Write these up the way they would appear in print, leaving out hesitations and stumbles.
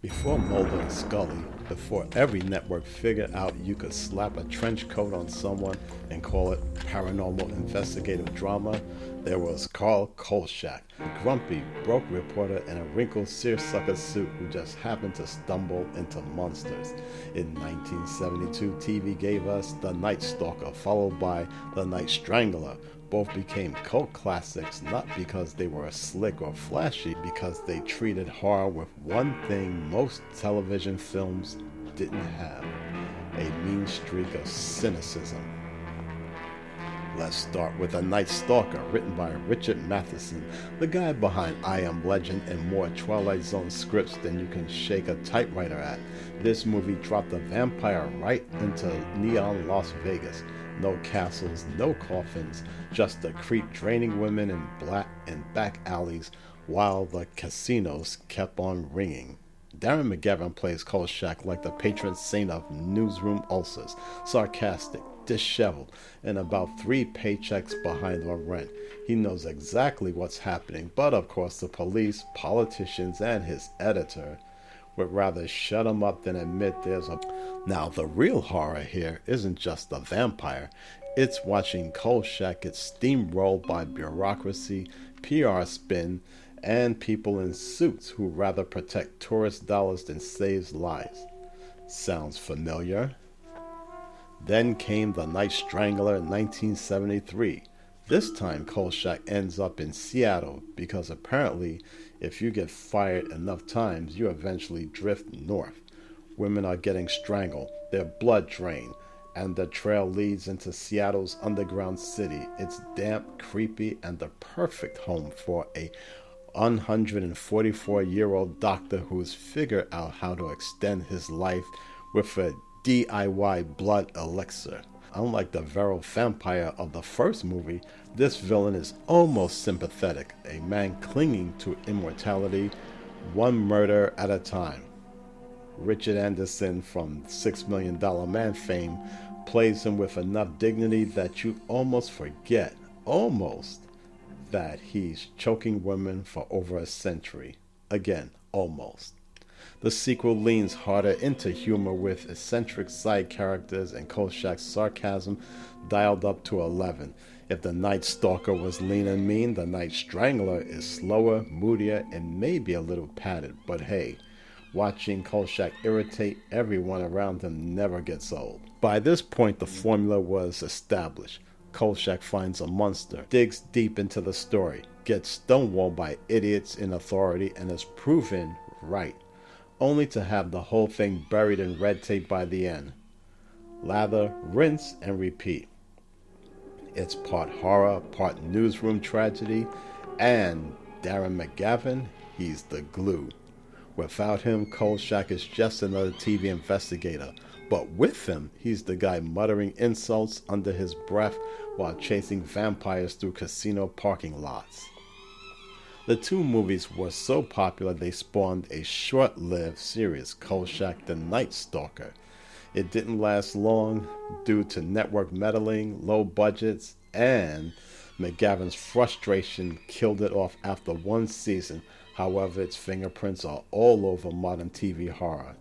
Before Mulder and Scully, before every network figured out you could slap a trench coat on someone and call it paranormal investigative drama, there was Carl Kolchak, a grumpy, broke reporter in a wrinkled seersucker suit who just happened to stumble into monsters. In 1972, TV gave us The Night Stalker, followed by The Night Strangler. Both became cult classics not because they were slick or flashy, because they treated horror with one thing most television films didn't have: a mean streak of cynicism. Let's start with A Night Stalker, written by Richard Matheson, the guy behind I Am Legend and more Twilight Zone scripts than you can shake a typewriter at. This movie dropped a vampire right into neon Las Vegas. No castles, no coffins, just a creep draining women in back alleys while the casinos kept on ringing. Darren McGavin plays Kolchak like the patron saint of newsroom ulcers, sarcastic, disheveled, and about 3 paychecks behind on rent. He knows exactly what's happening, but of course the police, politicians, and his editor would rather shut him up than admit there's a... Now, the real horror here isn't just the vampire. It's watching Kolchak get steamrolled by bureaucracy, PR spin, and people in suits who rather protect tourist dollars than save lives. Sounds familiar? Then came The Night Strangler in 1973. This time Kolchak ends up in Seattle because apparently if you get fired enough times you eventually drift north. Women are getting strangled, their blood drained, and the trail leads into Seattle's underground city. It's damp, creepy, and the perfect home for a 144-year-old doctor who's figured out how to extend his life with a DIY blood elixir. Unlike the virile vampire of the first movie, this villain is almost sympathetic, a man clinging to immortality, one murder at a time. Richard Anderson from $6 Million Man fame plays him with enough dignity that you almost forget, that he's choking women for over a century. Again, almost. The sequel leans harder into humor with eccentric side characters and Kolchak's sarcasm dialed up to 11. If The Night Stalker was lean and mean, The Night Strangler is slower, moodier, and maybe a little padded. But hey, watching Kolchak irritate everyone around him never gets old. By this point, the formula was established. Kolchak finds a monster, digs deep into the story, gets stonewalled by idiots in authority, and is proven right, only to have the whole thing buried in red tape by the end. Lather, rinse, and repeat. It's part horror, part newsroom tragedy, and Darren McGavin, he's the glue. Without him, Kolchak is just another TV investigator, but with him, he's the guy muttering insults under his breath while chasing vampires through casino parking lots. The 2 movies were so popular they spawned a short-lived series, Kolchak the Night Stalker. It didn't last long due to network meddling, low budgets, and McGavin's frustration killed it off after 1 season. However, its fingerprints are all over modern TV horror.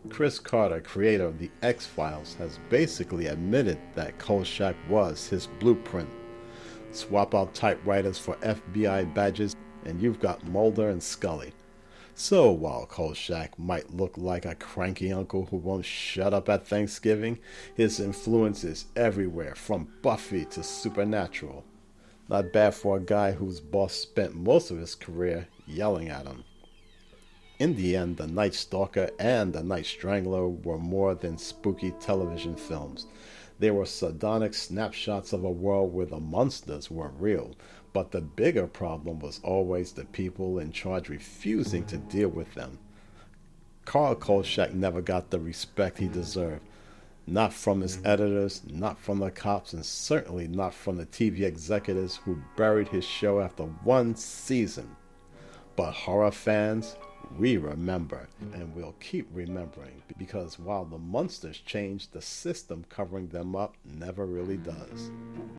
Chris Carter, creator of The X-Files, has basically admitted that Kolchak was his blueprint. Swap out typewriters for FBI badges, and you've got Mulder and Scully. So while Kolchak might look like a cranky uncle who won't shut up at Thanksgiving, his influence is everywhere, from Buffy to Supernatural. Not bad for a guy whose boss spent most of his career yelling at him. In the end, The Night Stalker and The Night Strangler were more than spooky television films. They were sardonic snapshots of a world where the monsters were real, but the bigger problem was always the people in charge refusing to deal with them. Carl Kolchak never got the respect he deserved. Not from his editors, not from the cops, and certainly not from the TV executives who buried his show after 1 season. But horror fans, we remember, and we'll keep remembering, because while the monsters change, the system covering them up never really does.